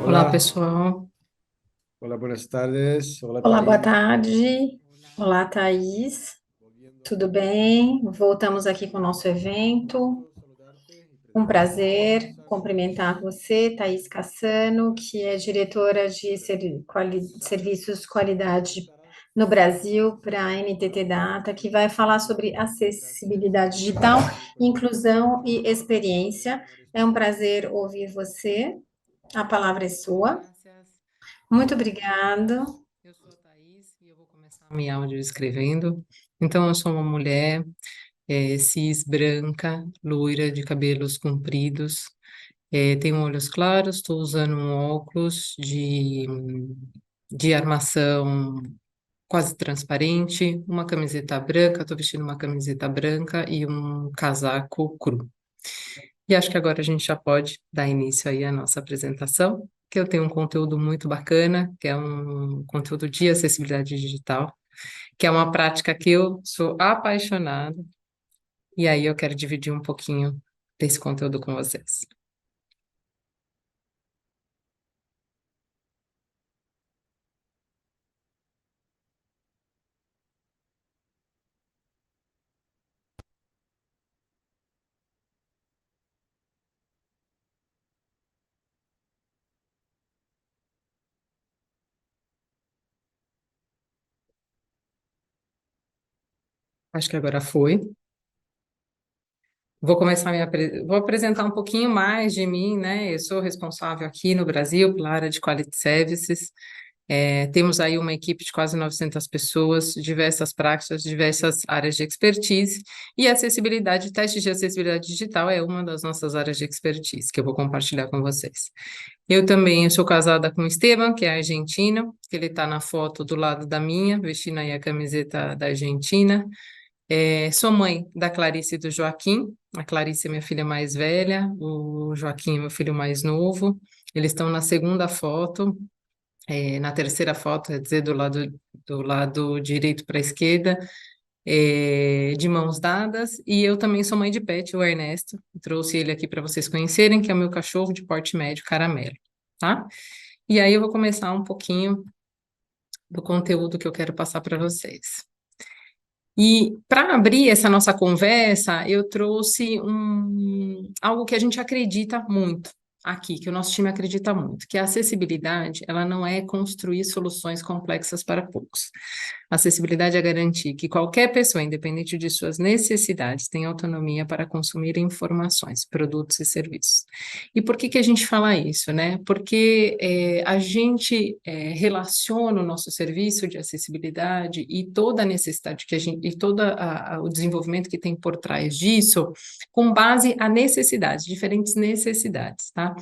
Olá, Hola, pessoal. hola, buenas tardes. Hola, Olá, boa Thaís. tarde. Olá, Thaís. Tudo bem? Voltamos aqui com o nosso evento. Um prazer cumprimentar você, Thaís Cassano, que é diretora de Serviços Qualidade no Brasil para a NTT Data, que vai falar sobre acessibilidade digital, inclusão e experiência. É um prazer ouvir você. A palavra é sua. Graças. Muito Então, obrigada. eu sou a Thaís e eu vou começar minha áudio escrevendo. Então, eu sou uma mulher cis, branca, loira, de cabelos compridos, tenho olhos claros, estou usando um óculos de armação quase transparente, uma camiseta branca, estou vestindo uma camiseta branca e um casaco cru. E acho que agora a gente já pode dar início aí à nossa apresentação, que eu tenho um conteúdo muito bacana, que é um conteúdo de acessibilidade digital, que é uma prática que eu sou apaixonada, e aí eu quero dividir um pouquinho desse conteúdo com vocês. Acho que agora foi. Vou apresentar um pouquinho mais de mim, né? Eu sou responsável aqui no Brasil pela área de Quality Services. Temos aí uma equipe de quase 900 pessoas, diversas práticas, diversas áreas de expertise, e acessibilidade, testes de acessibilidade digital é uma das nossas áreas de expertise, que eu vou compartilhar com vocês. Eu também sou casada com o Esteban, que é argentino, que ele está na foto do lado da minha, vestindo aí a camiseta da Argentina. Sou mãe da Clarice e do Joaquim. A Clarice é minha filha mais velha, o Joaquim é meu filho mais novo. Eles estão na segunda foto. Na terceira foto, quer dizer, do lado direito para a esquerda, de mãos dadas. E eu também sou mãe de pet, o Ernesto. Trouxe ele aqui para vocês conhecerem, que é o meu cachorro de porte médio, caramelo, tá? E aí eu vou começar um pouquinho do conteúdo que eu quero passar para vocês. E para abrir essa nossa conversa, eu trouxe algo que a gente acredita muito aqui, que o nosso time acredita muito, que a acessibilidade, ela não é construir soluções complexas para poucos. A acessibilidade é garantir que qualquer pessoa, independente de suas necessidades, tenha autonomia para consumir informações, produtos e serviços. E por que que a gente fala isso, né? Porque a gente relaciona o nosso serviço de acessibilidade e toda a necessidade que a gente, e todo o desenvolvimento que tem por trás disso, com base a necessidades, diferentes necessidades, tá?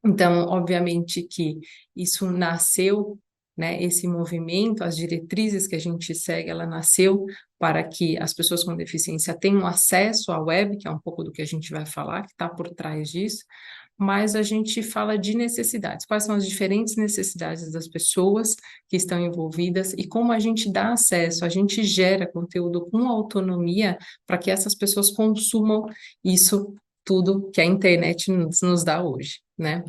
Então, obviamente que isso nasceu, né, esse movimento, as diretrizes que a gente segue, ela nasceu para que as pessoas com deficiência tenham acesso à web, que é um pouco do que a gente vai falar, que está por trás disso, mas a gente fala de necessidades. Quais são as diferentes necessidades das pessoas que estão envolvidas e como a gente dá acesso, a gente gera conteúdo com autonomia para que essas pessoas consumam isso tudo que a internet nos dá hoje, né?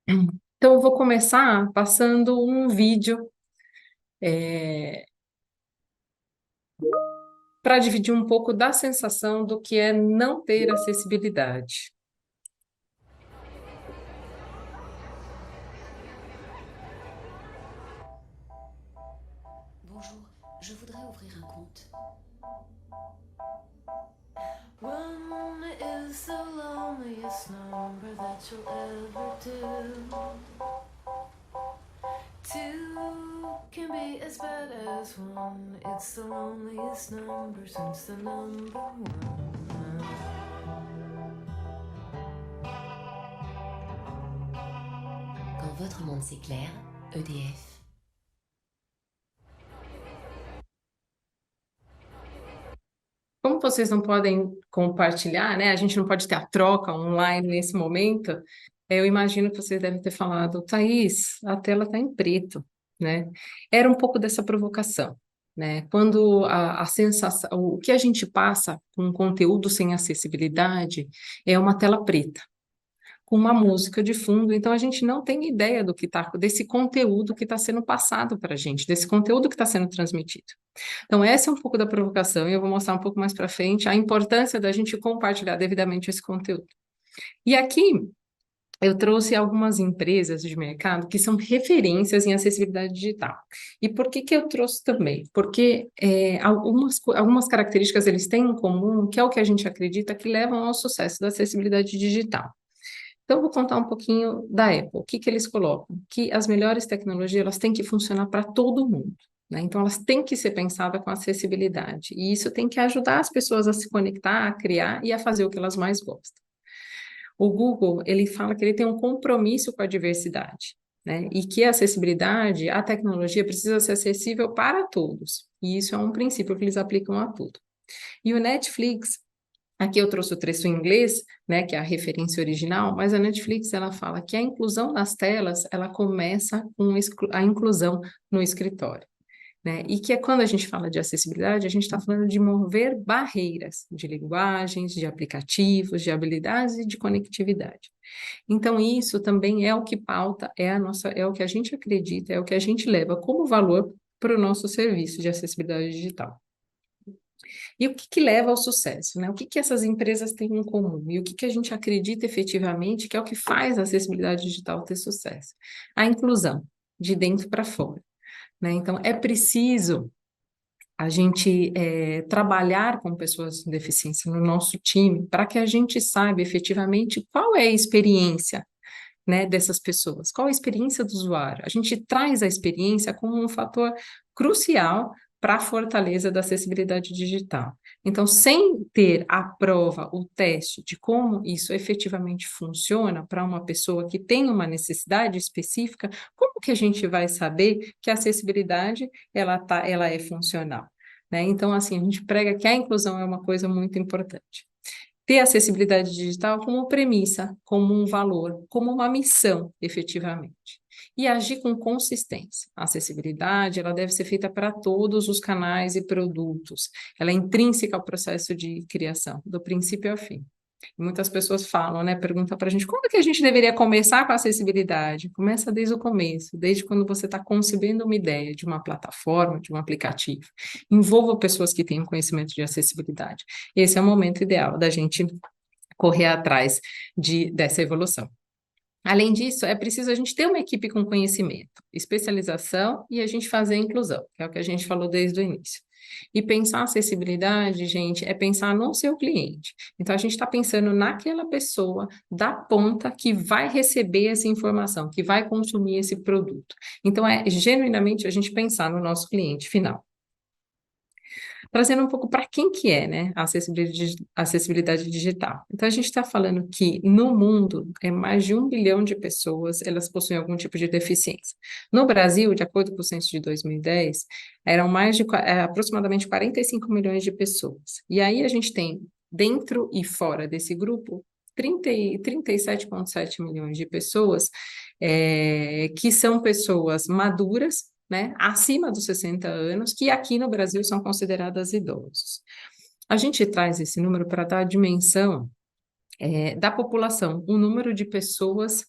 Então, eu vou começar passando um vídeo para dividir um pouco da sensação do que é não ter acessibilidade. Bonjour, je voudrais ouvrir un compte. One is the loneliest number that you'll ever do. Two can be as bad as one. It's the loneliest number since the number one. Quand votre monde s'éclaire, EDF. Como vocês não podem compartilhar, né? A gente não pode ter a troca online nesse momento. Eu imagino que vocês devem ter falado, Thaís, a tela está em preto, né? Era um pouco dessa provocação, né? Quando a sensação, o que a gente passa com conteúdo sem acessibilidade é uma tela preta. com uma música de fundo, então a gente não tem ideia do que tá, desse conteúdo que está sendo passado para a gente, desse conteúdo que está sendo transmitido. Então, essa é um pouco da provocação, e eu vou mostrar um pouco mais para frente a importância da gente compartilhar devidamente esse conteúdo. E aqui eu trouxe algumas empresas de mercado que são referências em acessibilidade digital. E por que que eu trouxe também? Porque algumas características eles têm em comum, que é o que a gente acredita que levam ao sucesso da acessibilidade digital. Então, eu vou contar um pouquinho da Apple. O que que eles colocam? Que as melhores tecnologias elas têm que funcionar para todo mundo, né? Então, elas têm que ser pensadas com acessibilidade. E isso tem que ajudar as pessoas a se conectar, a criar e a fazer o que elas mais gostam. O Google, ele fala que ele tem um compromisso com a diversidade, né? E que a acessibilidade, a tecnologia precisa ser acessível para todos. E isso é um princípio que eles aplicam a tudo. E o Netflix, aqui eu trouxe o trecho em inglês, né, que é a referência original, mas a Netflix, ela fala que a inclusão nas telas, ela começa com a inclusão no escritório, né, e que é quando a gente fala de acessibilidade, a gente está falando de mover barreiras de linguagens, de aplicativos, de habilidades e de conectividade. Então, isso também é o que pauta, é o que a gente acredita, é o que a gente leva como valor para o nosso serviço de acessibilidade digital. E o que que leva ao sucesso, né? O que que essas empresas têm em comum? E o que que a gente acredita efetivamente que é o que faz a acessibilidade digital ter sucesso? A inclusão, de dentro para fora, né? Então, é preciso a gente trabalhar com pessoas com deficiência no nosso time para que a gente saiba efetivamente qual é a experiência, né, dessas pessoas, qual a experiência do usuário. A gente traz a experiência como um fator crucial para a fortaleza da acessibilidade digital. Então, sem ter a prova, o teste de como isso efetivamente funciona para uma pessoa que tem uma necessidade específica, como que a gente vai saber que a acessibilidade ela é funcional, né? Então, assim, a gente prega que a inclusão é uma coisa muito importante. Ter acessibilidade digital como premissa, como um valor, como uma missão, efetivamente. E agir com consistência. A acessibilidade, ela deve ser feita para todos os canais e produtos. Ela é intrínseca ao processo de criação, do princípio ao fim. Muitas pessoas falam, né, perguntam para a gente, como que a gente deveria começar com a acessibilidade? Começa desde o começo, desde quando você está concebendo uma ideia de uma plataforma, de um aplicativo. Envolva pessoas que tenham conhecimento de acessibilidade. Esse é o momento ideal da gente correr atrás dessa evolução. Além disso, é preciso a gente ter uma equipe com conhecimento, especialização e a gente fazer a inclusão, que é o que a gente falou desde o início. E pensar acessibilidade, gente, é pensar no seu cliente. Então, a gente está pensando naquela pessoa da ponta que vai receber essa informação, que vai consumir esse produto. Então, é genuinamente a gente pensar no nosso cliente final. Trazendo um pouco para quem que é, né, a acessibilidade digital. Então, a gente está falando que no mundo, mais de 1 bilhão de pessoas, elas possuem algum tipo de deficiência. No Brasil, de acordo com o censo de 2010, eram aproximadamente 45 milhões de pessoas. E aí a gente tem, dentro e fora desse grupo, 37,7 milhões de pessoas, que são pessoas maduras, né, acima dos 60 anos, que aqui no Brasil são consideradas idosos. A gente traz esse número para dar a dimensão da população, o número de pessoas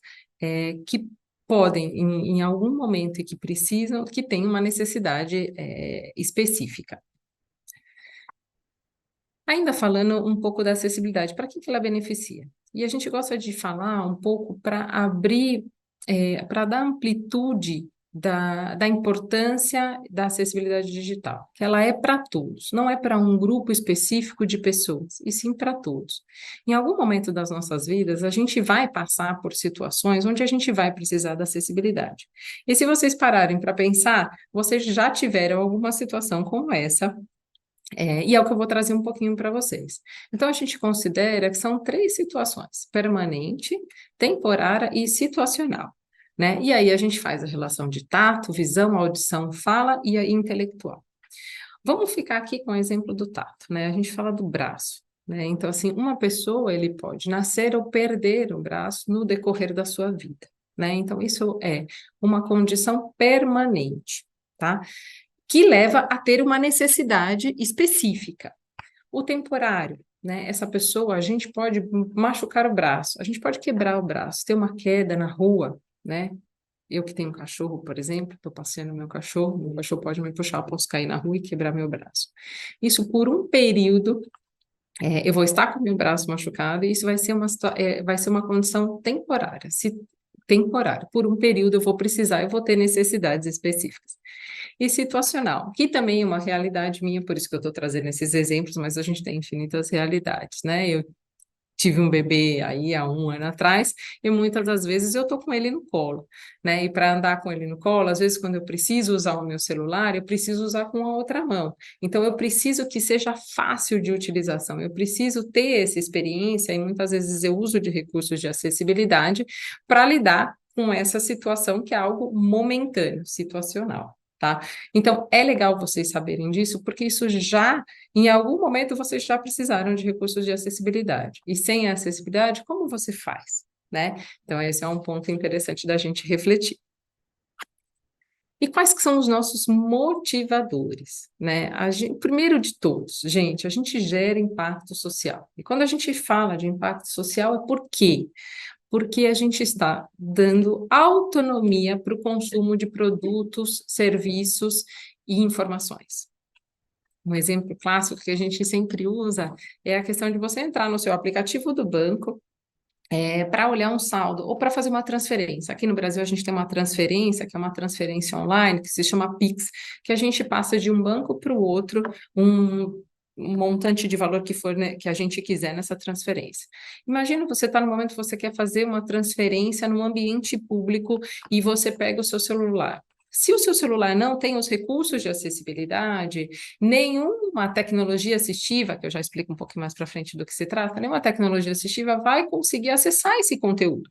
que podem, em algum momento e que precisam, que têm uma necessidade específica. Ainda falando um pouco da acessibilidade, para que ela beneficia? E a gente gosta de falar um pouco para abrir, para dar amplitude da importância da acessibilidade digital, que ela é para todos, não é para um grupo específico de pessoas, e sim para todos. Em algum momento das nossas vidas, a gente vai passar por situações onde a gente vai precisar da acessibilidade. E se vocês pararem para pensar, vocês já tiveram alguma situação como essa, e é o que eu vou trazer um pouquinho para vocês. Então, a gente considera que são 3 situações: permanente, temporária e situacional, né? E aí a gente faz a relação de tato, visão, audição, fala e a intelectual. Vamos ficar aqui com o exemplo do tato, né? A gente fala do braço, né? Então, assim, uma pessoa, ele pode nascer ou perder o braço no decorrer da sua vida, né? Então, isso é uma condição permanente, tá? Que leva a ter uma necessidade específica. O temporário né? Essa pessoa, a gente pode machucar o braço, a gente pode quebrar o braço, ter uma queda na rua, né? Eu que tenho um cachorro, por exemplo, estou passeando meu cachorro pode me puxar, eu posso cair na rua e quebrar meu braço. Isso por um período, eu vou estar com meu braço machucado e isso vai ser uma condição temporária. Temporária, por um período eu vou ter necessidades específicas. E situacional, que também é uma realidade minha, por isso que eu estou trazendo esses exemplos, mas a gente tem infinitas realidades, né? Eu tive um bebê aí há um ano atrás, e muitas das vezes eu estou com ele no colo, né? E para andar com ele no colo, às vezes quando eu preciso usar o meu celular, eu preciso usar com a outra mão. Então eu preciso que seja fácil de utilização, eu preciso ter essa experiência, e muitas vezes eu uso de recursos de acessibilidade para lidar com essa situação que é algo momentâneo, situacional. Tá? Então, é legal vocês saberem disso, porque isso já em algum momento vocês já precisaram de recursos de acessibilidade. E sem a acessibilidade, como você faz, né? Então, esse é um ponto interessante da gente refletir. E quais que são os nossos motivadores, né? Primeiro de todos, gente, a gente gera impacto social. E quando a gente fala de impacto social, é por quê? Porque a gente está dando autonomia para o consumo de produtos, serviços e informações. Um exemplo clássico que a gente sempre usa é a questão de você entrar no seu aplicativo do banco para olhar um saldo ou para fazer uma transferência. Aqui no Brasil a gente tem uma transferência, que é uma transferência online, que se chama Pix, que a gente passa de um banco para o outro um montante de valor que for, né, que a gente quiser nessa transferência. Imagina você está no momento que você quer fazer uma transferência num ambiente público e você pega o seu celular. Se o seu celular não tem os recursos de acessibilidade, nenhuma tecnologia assistiva, que eu já explico um pouquinho mais para frente do que se trata, nenhuma tecnologia assistiva vai conseguir acessar esse conteúdo.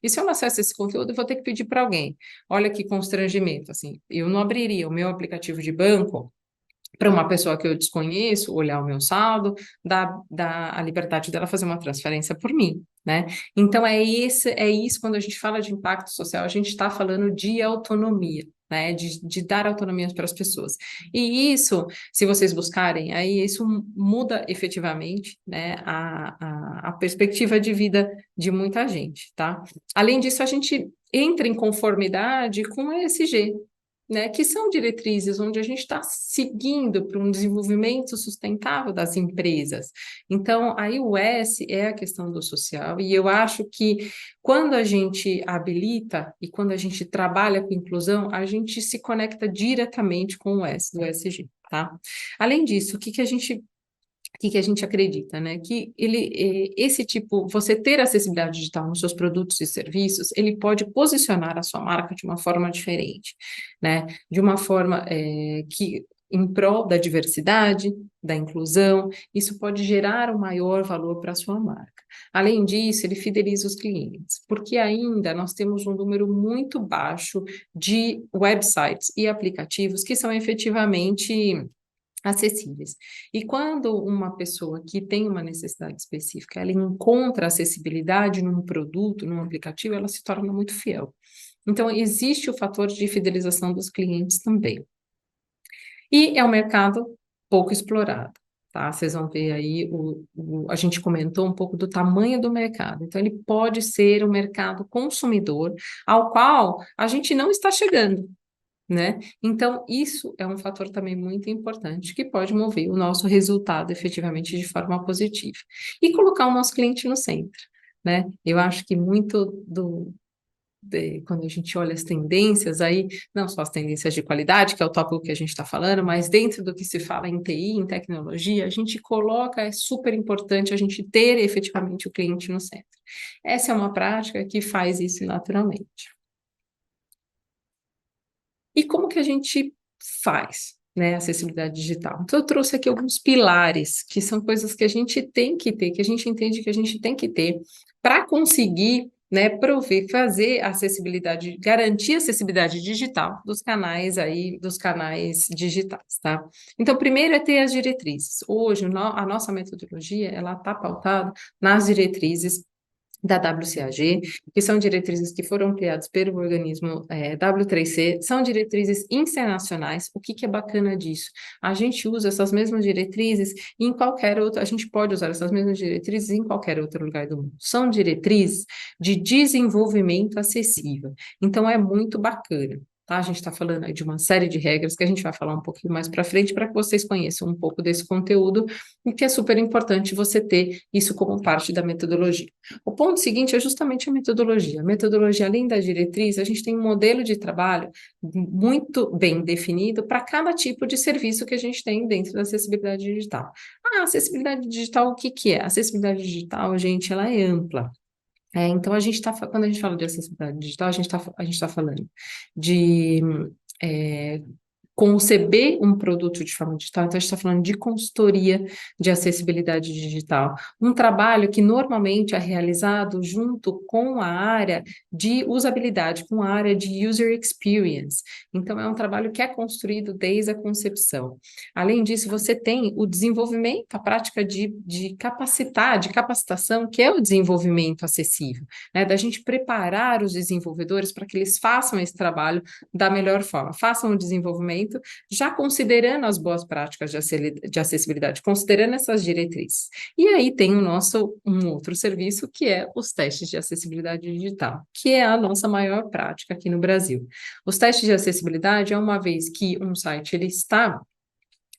E se eu não acesso esse conteúdo, eu vou ter que pedir para alguém. Olha que constrangimento, assim, eu não abriria o meu aplicativo de banco para uma pessoa que eu desconheço, olhar o meu saldo, dar a liberdade dela fazer uma transferência por mim, né? Então, é isso, quando a gente fala de impacto social, a gente está falando de autonomia, né? De dar autonomia para as pessoas. E isso, se vocês buscarem, aí isso muda efetivamente, né, a perspectiva de vida de muita gente, tá? Além disso, a gente entra em conformidade com o ESG, né, que são diretrizes onde a gente está seguindo para um desenvolvimento sustentável das empresas. Então, aí o S é a questão do social, e eu acho que quando a gente habilita e quando a gente trabalha com inclusão, a gente se conecta diretamente com o S do ESG, tá? Além disso, o que a gente acredita, né? Que esse tipo, você ter acessibilidade digital nos seus produtos e serviços, ele pode posicionar a sua marca de uma forma diferente, né? De uma forma que em prol da diversidade, da inclusão, isso pode gerar um maior valor para a sua marca. Além disso, ele fideliza os clientes, porque ainda nós temos um número muito baixo de websites e aplicativos que são efetivamente acessíveis. E quando uma pessoa que tem uma necessidade específica, ela encontra acessibilidade num produto, num aplicativo, ela se torna muito fiel. Então, existe o fator de fidelização dos clientes também. E é um mercado pouco explorado, tá? Vocês vão ver aí, a gente comentou um pouco do tamanho do mercado. Então, ele pode ser um mercado consumidor ao qual a gente não está chegando, né? Então, isso é um fator também muito importante que pode mover o nosso resultado efetivamente de forma positiva. E colocar o nosso cliente no centro, né? Eu acho que muito quando a gente olha as tendências aí, não só as tendências de qualidade, que é o tópico que a gente está falando, mas dentro do que se fala em TI, em tecnologia, a gente coloca, é super importante a gente ter efetivamente o cliente no centro. Essa é uma prática que faz isso naturalmente. E como que a gente faz, né, acessibilidade digital? Então, eu trouxe aqui alguns pilares, que são coisas que a gente tem que ter, que a gente entende que a gente tem que ter para conseguir, né, prover, fazer acessibilidade, garantir a acessibilidade digital dos canais digitais, tá? Então, primeiro é ter as diretrizes. Hoje, a nossa metodologia, ela está pautada nas diretrizes da WCAG, que são diretrizes que foram criadas pelo organismo W3C, são diretrizes internacionais. O que é bacana disso? A gente usa essas mesmas diretrizes em qualquer outro, a gente pode usar essas mesmas diretrizes em qualquer outro lugar do mundo. São diretrizes de desenvolvimento acessível. Então, é muito bacana. Tá? A gente está falando aí de uma série de regras que a gente vai falar um pouquinho mais para frente para que vocês conheçam um pouco desse conteúdo e que é super importante você ter isso como parte da metodologia. O ponto seguinte é justamente a metodologia. A metodologia, além da diretriz, a gente tem um modelo de trabalho muito bem definido para cada tipo de serviço que a gente tem dentro da acessibilidade digital. A acessibilidade digital, o que que é? A acessibilidade digital, gente, ela é ampla. Então, quando a gente fala de acessibilidade digital, a gente tá falando de é, conceber um produto de forma digital, então a gente está falando de consultoria de acessibilidade digital, um trabalho que normalmente é realizado junto com a área de usabilidade, com a área de user experience. Então, é um trabalho que é construído desde a concepção. Além disso, você tem o desenvolvimento, a prática de capacitar, de capacitação, que é o desenvolvimento acessível, né? Da gente preparar os desenvolvedores para que eles façam esse trabalho da melhor forma, façam o desenvolvimento, já considerando as boas práticas de acessibilidade, considerando essas diretrizes. E aí tem um outro serviço, que é os testes de acessibilidade digital, que é a nossa maior prática aqui no Brasil. Os testes de acessibilidade é uma vez que um site ele está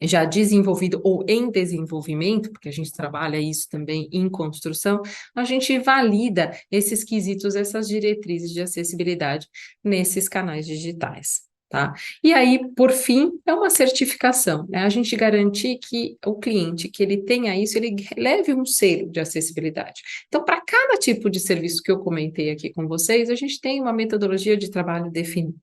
já desenvolvido ou em desenvolvimento, porque a gente trabalha isso também em construção, a gente valida esses quesitos, essas diretrizes de acessibilidade nesses canais digitais. Tá? E aí, por fim, é uma certificação, né? A gente garantir que o cliente que ele tenha isso, ele leve um selo de acessibilidade. Então, para cada tipo de serviço que eu comentei aqui com vocês, a gente tem uma metodologia de trabalho definida.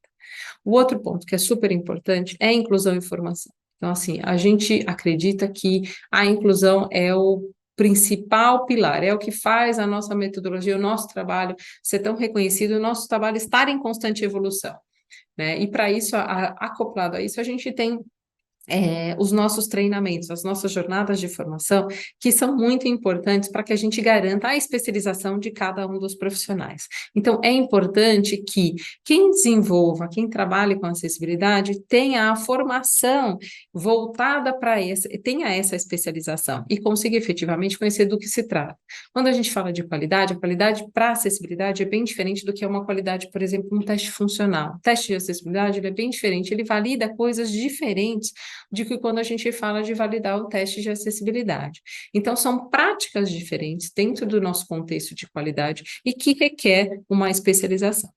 O outro ponto que é super importante é a inclusão e formação. Então, assim, a gente acredita que a inclusão é o principal pilar, é o que faz a nossa metodologia, o nosso trabalho ser tão reconhecido, o nosso trabalho estar em constante evolução, né? E para isso, acoplado a isso, a gente tem os nossos treinamentos, as nossas jornadas de formação, que são muito importantes para que a gente garanta a especialização de cada um dos profissionais. Então, é importante que quem desenvolva, quem trabalhe com acessibilidade, tenha a formação voltada para tenha essa especialização e consiga efetivamente conhecer do que se trata. Quando a gente fala de qualidade, a qualidade para acessibilidade é bem diferente do que é uma qualidade, por exemplo, um teste funcional. O teste de acessibilidade ele é bem diferente, ele valida coisas diferentes de que quando a gente fala de validar o teste de acessibilidade. Então, são práticas diferentes dentro do nosso contexto de qualidade e que requer uma especialização.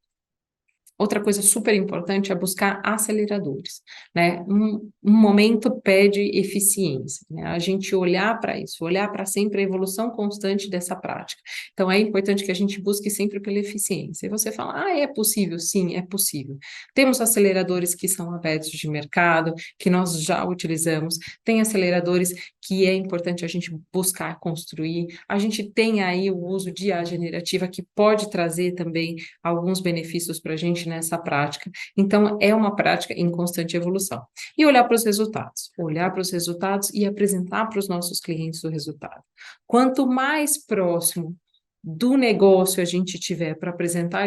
Outra coisa super importante é buscar aceleradores, né? Um momento pede eficiência, né? A gente olhar para isso, olhar para sempre a evolução constante dessa prática. Então, é importante que a gente busque sempre pela eficiência. E você fala, é possível? Sim, é possível. Temos aceleradores que são abertos de mercado, que nós já utilizamos, tem aceleradores que é importante a gente buscar construir, a gente tem aí o uso de IA generativa, que pode trazer também alguns benefícios para a gente nessa prática. Então, é uma prática em constante evolução. E olhar para os resultados e apresentar para os nossos clientes o resultado. Quanto mais próximo do negócio a gente tiver para apresentar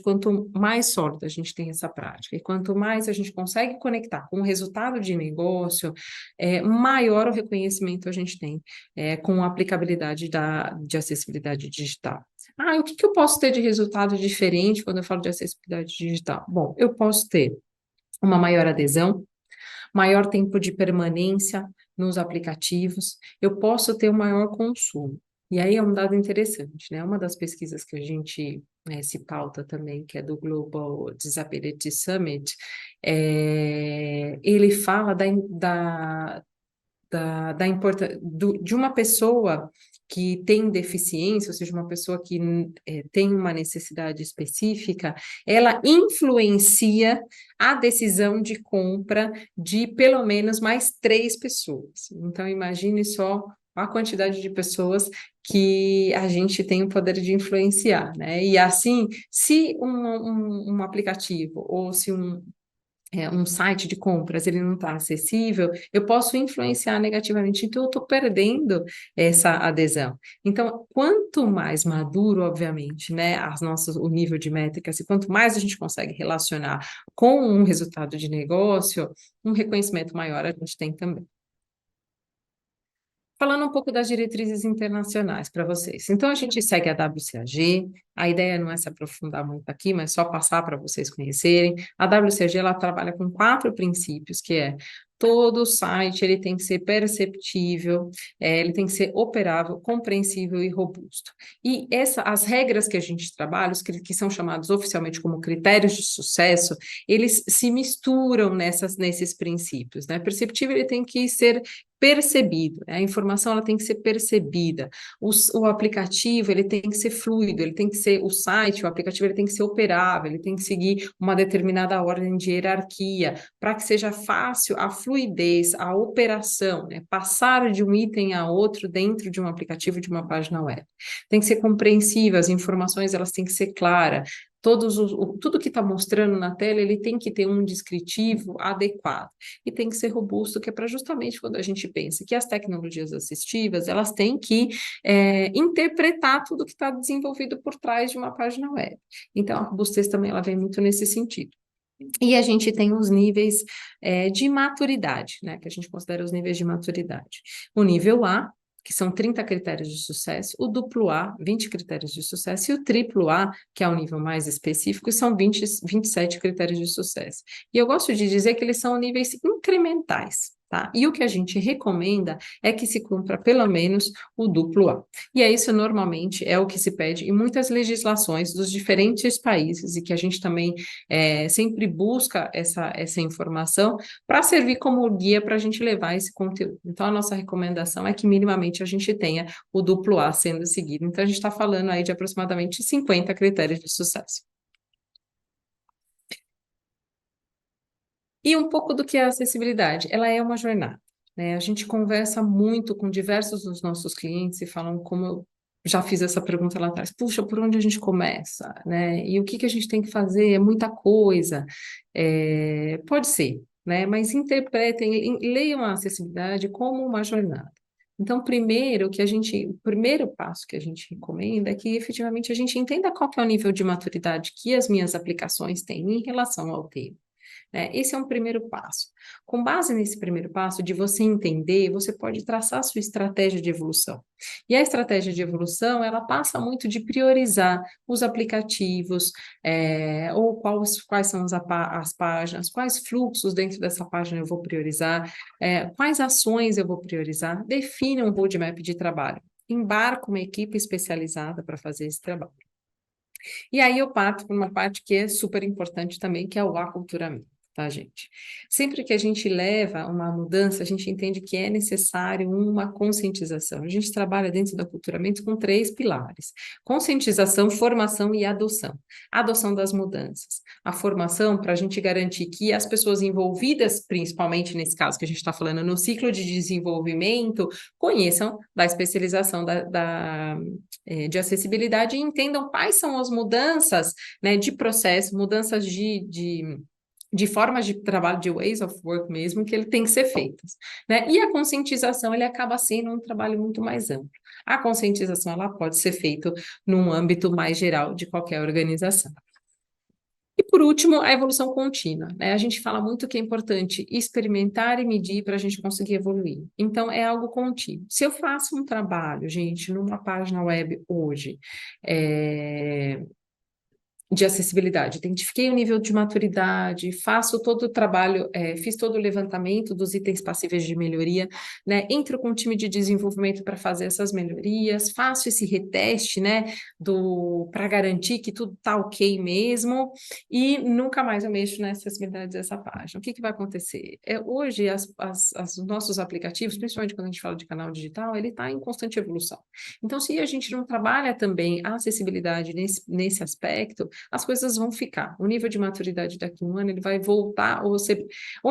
quanto mais sólido a gente tem essa prática, e quanto mais a gente consegue conectar com o resultado de negócio, maior o reconhecimento a gente tem com a aplicabilidade de acessibilidade digital. O que eu posso ter de resultado diferente quando eu falo de acessibilidade digital? Bom, eu posso ter uma maior adesão, maior tempo de permanência nos aplicativos, eu posso ter um maior consumo. E aí é um dado interessante, né? Uma das pesquisas que a gente se pauta também, que é do Global Disability Summit, ele fala da importância de uma pessoa que tem deficiência, ou seja, uma pessoa que tem uma necessidade específica, ela influencia a decisão de compra de pelo menos mais 3 pessoas. Então, imagine só a quantidade de pessoas que a gente tem o poder de influenciar, né? E assim, se um aplicativo ou se um site de compras, ele não está acessível, eu posso influenciar negativamente, então eu estou perdendo essa adesão. Então, quanto mais maduro, obviamente, né, o nível de métricas, e quanto mais a gente consegue relacionar com um resultado de negócio, um reconhecimento maior a gente tem também. Falando um pouco das diretrizes internacionais para vocês. Então, a gente segue a WCAG, a ideia não é se aprofundar muito aqui, mas só passar para vocês conhecerem. A WCAG, ela trabalha com 4 princípios, que é todo site ele tem que ser perceptível, ele tem que ser operável, compreensível e robusto. E as regras que a gente trabalha, que são chamados oficialmente como critérios de sucesso, eles se misturam nesses princípios, né? Perceptível, ele tem que ser percebido, né? A informação ela tem que ser percebida, o aplicativo ele tem que ser fluido, ele tem que ser, o site, o aplicativo ele tem que ser operável, ele tem que seguir uma determinada ordem de hierarquia, para que seja fácil a fluidez, a operação, né? Passar de um item a outro dentro de um aplicativo, de uma página web. Tem que ser compreensível, as informações elas têm que ser claras, tudo que está mostrando na tela, ele tem que ter um descritivo adequado e tem que ser robusto, que é para justamente quando a gente pensa que as tecnologias assistivas, elas têm que interpretar tudo que está desenvolvido por trás de uma página web. Então, a robustez também ela vem muito nesse sentido. E a gente tem os níveis de maturidade, né, que a gente considera os níveis de maturidade. O nível A, que são 30 critérios de sucesso, o duplo A, 20 critérios de sucesso, e o triplo A, que é o nível mais específico, são 27 critérios de sucesso. E eu gosto de dizer que eles são níveis incrementais, tá? E o que a gente recomenda é que se cumpra pelo menos o duplo A. E isso normalmente é o que se pede em muitas legislações dos diferentes países, e que a gente também sempre busca essa informação para servir como guia para a gente levar esse conteúdo. Então, a nossa recomendação é que minimamente a gente tenha o duplo A sendo seguido. Então, a gente está falando aí de aproximadamente 50 critérios de sucesso. E um pouco do que é a acessibilidade, ela é uma jornada, né? A gente conversa muito com diversos dos nossos clientes e falam como eu já fiz essa pergunta lá atrás, puxa, por onde a gente começa, né? E o que a gente tem que fazer? É muita coisa. Pode ser, né? Mas interpretem, leiam a acessibilidade como uma jornada. Então, o primeiro passo que a gente recomenda é que efetivamente a gente entenda qual que é o nível de maturidade que as minhas aplicações têm em relação ao tema. Esse é um primeiro passo. Com base nesse primeiro passo, de você entender, você pode traçar a sua estratégia de evolução. E a estratégia de evolução, ela passa muito de priorizar os aplicativos, ou quais são as páginas, quais fluxos dentro dessa página eu vou priorizar, quais ações eu vou priorizar, defina um roadmap de trabalho. Embarca uma equipe especializada para fazer esse trabalho. E aí eu parto para uma parte que é super importante também, que é o aculturamento, tá, gente? Sempre que a gente leva uma mudança, a gente entende que é necessário uma conscientização. A gente trabalha dentro do aculturamento com 3 pilares: conscientização, formação e adoção. A adoção das mudanças. A formação para a gente garantir que as pessoas envolvidas, principalmente nesse caso que a gente está falando, no ciclo de desenvolvimento, conheçam da especialização de acessibilidade e entendam quais são as mudanças, né, de processo, mudanças de formas de trabalho, de ways of work mesmo, que ele tem que ser feitas, né? E a conscientização, ele acaba sendo um trabalho muito mais amplo. A conscientização, ela pode ser feita num âmbito mais geral de qualquer organização. E, por último, a evolução contínua, né? A gente fala muito que é importante experimentar e medir para a gente conseguir evoluir. Então, é algo contínuo. Se eu faço um trabalho, gente, numa página web hoje, de acessibilidade, identifiquei o nível de maturidade, faço todo o trabalho, fiz todo o levantamento dos itens passíveis de melhoria, né? Entro com o time de desenvolvimento para fazer essas melhorias, faço esse reteste, né, para garantir que tudo está ok mesmo, e nunca mais eu mexo na acessibilidade dessa página. O que vai acontecer? Hoje, os nossos aplicativos, principalmente quando a gente fala de canal digital, ele está em constante evolução. Então, se a gente não trabalha também a acessibilidade nesse aspecto, as coisas vão ficar. O nível de maturidade daqui a um ano, ele vai voltar, ou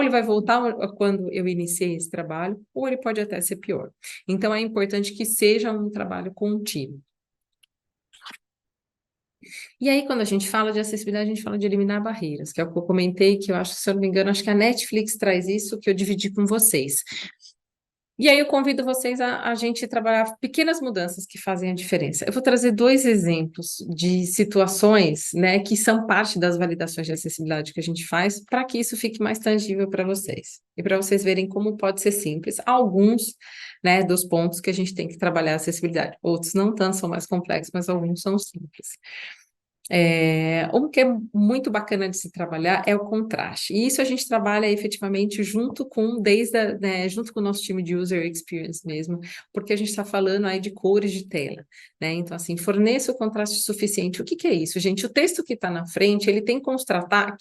ele vai voltar quando eu iniciei esse trabalho, ou ele pode até ser pior. Então, é importante que seja um trabalho contínuo. E aí, quando a gente fala de acessibilidade, a gente fala de eliminar barreiras, que é o que eu comentei, que eu acho, se eu não me engano, acho que a Netflix traz isso, que eu dividi com vocês. E aí eu convido vocês a gente trabalhar pequenas mudanças que fazem a diferença. Eu vou trazer dois exemplos de situações, né, que são parte das validações de acessibilidade que a gente faz, para que isso fique mais tangível para vocês. E para vocês verem como pode ser simples. Alguns, né, dos pontos que a gente tem que trabalhar a acessibilidade. Outros não tanto, são mais complexos, mas alguns são simples. Um que é muito bacana de se trabalhar é o contraste. E isso a gente trabalha efetivamente junto com, junto com o nosso time de user experience mesmo, porque a gente está falando aí de cores de tela, né? Então, assim, forneça o contraste suficiente. O que que é isso, gente? O texto que está na frente, ele tem que contrastar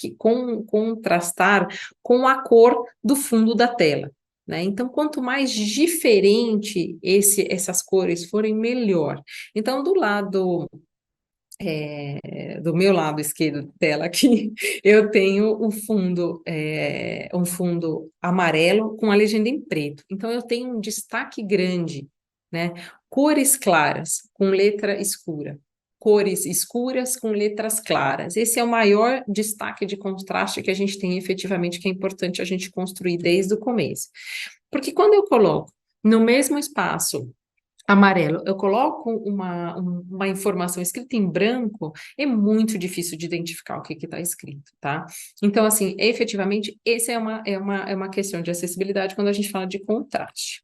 com a cor do fundo da tela. Né? Então, quanto mais diferente essas cores forem, melhor. Então, do meu lado esquerdo da tela aqui, eu tenho um fundo amarelo com a legenda em preto. Então, eu tenho um destaque grande, né? Cores claras com letra escura. Cores escuras com letras claras. Esse é o maior destaque de contraste que a gente tem efetivamente, que é importante a gente construir desde o começo. Porque quando eu coloco no mesmo espaço amarelo, eu coloco uma informação escrita em branco, é muito difícil de identificar o que está escrito, tá? Então, assim, efetivamente, essa é uma questão de acessibilidade quando a gente fala de contraste.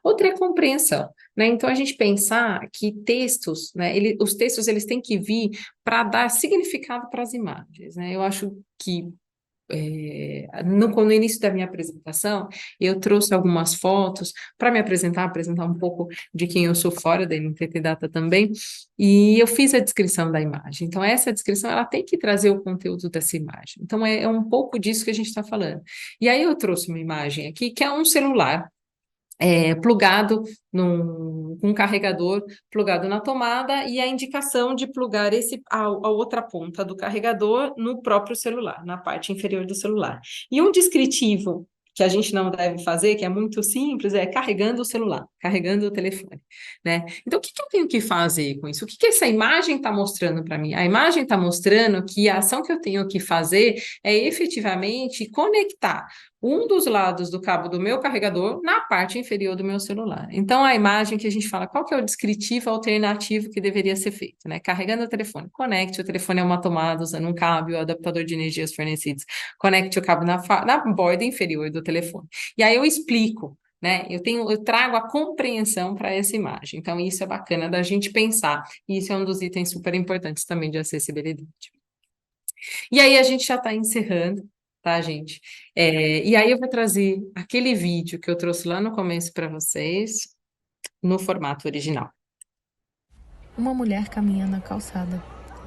Outra é a compreensão, né? Então, a gente pensar que textos, né, os textos, eles têm que vir para dar significado para as imagens, né? Eu acho que no início da minha apresentação, eu trouxe algumas fotos para me apresentar um pouco de quem eu sou fora da NTT Data também, e eu fiz a descrição da imagem. Então, essa descrição, ela tem que trazer o conteúdo dessa imagem. Então, é um pouco disso que a gente está falando. E aí, eu trouxe uma imagem aqui, que é um celular, plugado com um carregador plugado na tomada e a indicação de plugar a outra ponta do carregador no próprio celular, na parte inferior do celular. E um descritivo que a gente não deve fazer, que é muito simples, é carregando o celular, carregando o telefone, né? Então, o que eu tenho que fazer com isso? O que essa imagem está mostrando para mim? A imagem está mostrando que a ação que eu tenho que fazer é efetivamente conectar um dos lados do cabo do meu carregador na parte inferior do meu celular. Então, a imagem que a gente fala, qual que é o descritivo alternativo que deveria ser feito, né? Carregando o telefone. Conecte o telefone a uma tomada usando um cabo ou adaptador de energias fornecidos. Conecte o cabo na borda inferior do telefone. E aí eu explico, né? Eu trago a compreensão para essa imagem. Então, isso é bacana da gente pensar. E isso é um dos itens super importantes também de acessibilidade. E aí a gente já está encerrando, tá, gente? E aí eu vou trazer aquele vídeo que eu trouxe lá no começo para vocês, no formato original. Uma mulher caminha na calçada.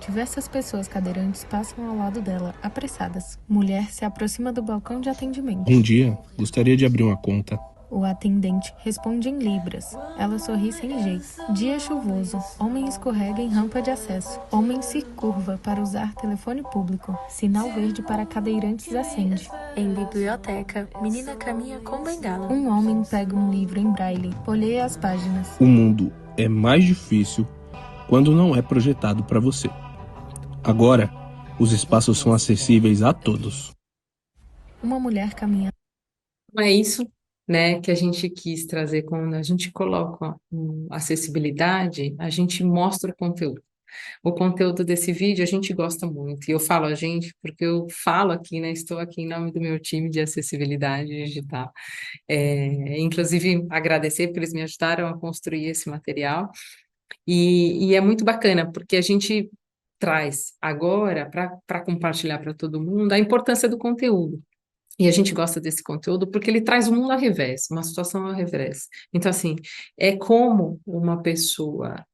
Diversas pessoas cadeirantes passam ao lado dela, apressadas. Mulher se aproxima do balcão de atendimento. Bom dia, gostaria de abrir uma conta. O atendente responde em libras. Ela sorri sem jeito. Dia chuvoso. Homem escorrega em rampa de acesso. Homem se curva para usar telefone público. Sinal verde para cadeirantes acende. Em biblioteca, menina caminha com bengala. Um homem pega um livro em braille. Folheia as páginas. O mundo é mais difícil quando não é projetado para você. Agora, os espaços são acessíveis a todos. Uma mulher caminha. Então, é isso, né, que a gente quis trazer quando a gente coloca acessibilidade, a gente mostra o conteúdo. O conteúdo desse vídeo a gente gosta muito, e eu falo a gente porque eu falo aqui, né, estou aqui em nome do meu time de acessibilidade digital. Inclusive, agradecer porque eles me ajudaram a construir esse material, e é muito bacana, porque a gente traz agora, para compartilhar para todo mundo, a importância do conteúdo. E a gente gosta desse conteúdo porque ele traz o mundo ao revés, uma situação ao revés. Então, assim, é como uma pessoa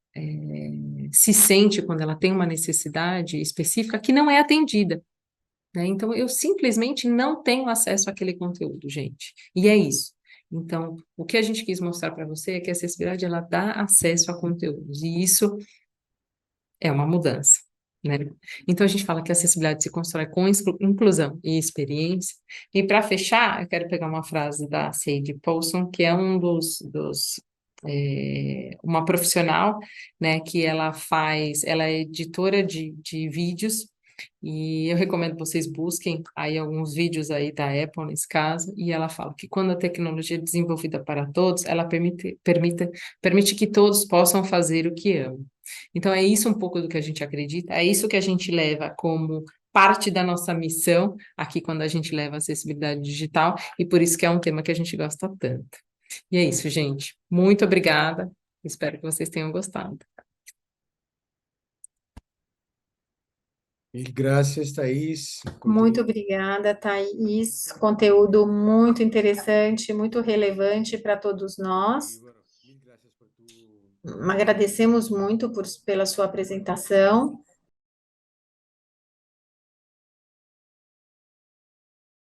se sente quando ela tem uma necessidade específica que não é atendida, né? Então, eu simplesmente não tenho acesso àquele conteúdo, gente. E é isso. Então, o que a gente quis mostrar para você é que a acessibilidade, ela dá acesso a conteúdos. E isso é uma mudança, né? Então, a gente fala que a acessibilidade se constrói com inclusão e experiência. E para fechar, eu quero pegar uma frase da Sadie Paulson, que é um dos uma profissional, né, que ela é editora de vídeos, e eu recomendo que vocês busquem aí alguns vídeos aí da Apple nesse caso, e ela fala que quando a tecnologia é desenvolvida para todos, ela permite que todos possam fazer o que amam. Então é isso um pouco do que a gente acredita, é isso que a gente leva como parte da nossa missão aqui quando a gente leva acessibilidade digital, e por isso que é um tema que a gente gosta tanto. E é isso, gente. Muito obrigada. Espero que vocês tenham gostado. Mil gracias, Thais. Muito obrigada, Thaís. Conteúdo muito interessante, muito relevante para todos nós. Mil gracias por tu Agradecemos muito pela sua apresentação.